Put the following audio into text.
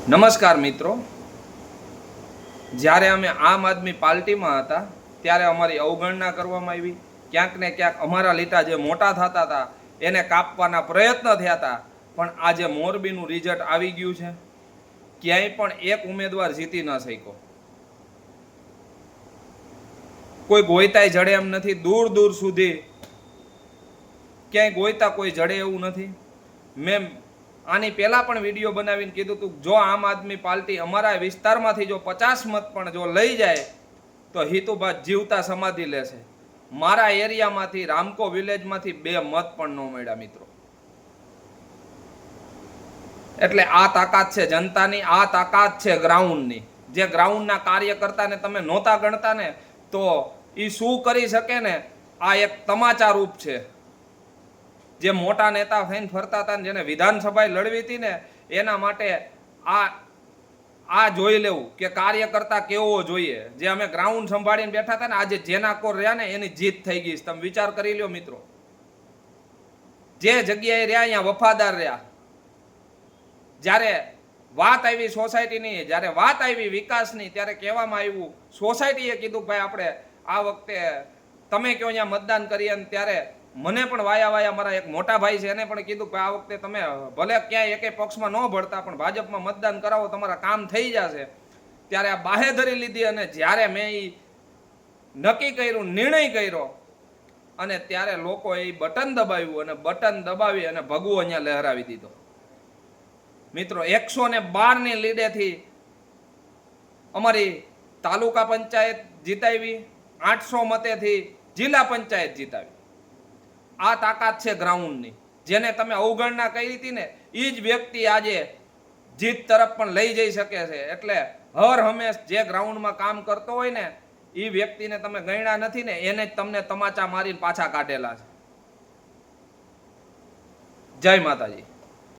નમસ્કાર મિત્રો, જ્યારે અમે આમ આદમી પાર્ટીમાં હતા ત્યારે અમારી અવગણના કરવામાં આવી. ક્યાંક ને ક્યાંક અમારા લીટા જે મોટા થતા હતા એને કાપવાના પ્રયત્ન થયા હતા. પણ આજે મોરબીનું રિઝલ્ટ આવી ગયું છે. ક્યાંય પણ એક ઉમેદવાર જીતી ન શક્યો. કોઈ ગોયતાય જડે એમ નથી. દૂર દૂર સુધી ક્યાંય ગોયતા કોઈ જડે એવું નથી. મેં આની પહેલા પણ વિડીયો બનાવીને કીધું હતું, જો આમ આદમી પાર્ટી અમારા વિસ્તારમાંથી જો 50 મત પણ જો લઈ જાય તો હિતુભા જીવતા સમાધિ લેશે. મારા એરિયામાંથી રામકો વિલેજમાંથી 2 મત પણ ન મળ્યા મિત્રો. એટલે આ તાકાત છે જનતાની, આ તાકાત છે ગ્રાઉન્ડની. જે ગ્રાઉન્ડના કાર્યકર્તાને તમે નહોતા ગણતા ને તો એ શું કરી શકે ને, આ એક તમાચા રૂપ છે. જે મોટા નેતા થઈને ફરતા હતા ને જેને વિધાનસભા લડવી હતી ને એના માટે આ જોઈ લેવું કે કાર્યકર્તા કેવો જોઈએ. જે અમે ગ્રાઉન્ડ સંભાળીને બેઠા હતા ને આજે જેના કોર રહ્યા ને એની જીત થઈ ગઈ. તમે વિચાર કરી લ્યો મિત્રો. જે જગ્યાએ રહ્યા અહીંયા વફાદાર રહ્યા. જ્યારે વાત આવી સોસાયટીની, જ્યારે વાત આવી વિકાસની, ત્યારે કહેવામાં આવ્યું, સોસાયટીએ કીધું ભાઈ આપણે આ વખતે તમે કયો અહીંયા મતદાન કરીએ. અને ત્યારે મને પણ વાયા મારા એક મોટા ભાઈ છે એને પણ કીધું કે આ વખતે તમે ભલે ક્યાંય એકે પક્ષમાં ન ભળતા પણ ભાજપમાં મતદાન કરાવો, તમારા કામ થઈ જશે. ત્યારે આ બાહેધરી લીધી અને જ્યારે મેં એ નક્કી કર્યું, નિર્ણય કર્યો અને ત્યારે લોકોએ એ બટન દબાવ્યું અને બટન દબાવી અને ભગવો અહીંયા લહેરાવી દીધો. મિત્રો 112 ની લીડેથી અમારી તાલુકા પંચાયત જીતાવી, 800 મતેથી જિલ્લા પંચાયત જીતાવી. આ તાકાત છે ગ્રાઉન્ડની. જેને તમે અવગણના કરી હતી ને એ જ વ્યક્તિ આજે જીત તરફ પણ લઈ જઈ શકે છે. એટલે હર હંમેશ જે ગ્રાઉન્ડમાં કામ કરતો હોય ને એ વ્યક્તિને તમે ગણ્યા નથી ને એને જ તમને તમાચા મારીને પાછા કાઢેલા છે. જય માતાજી.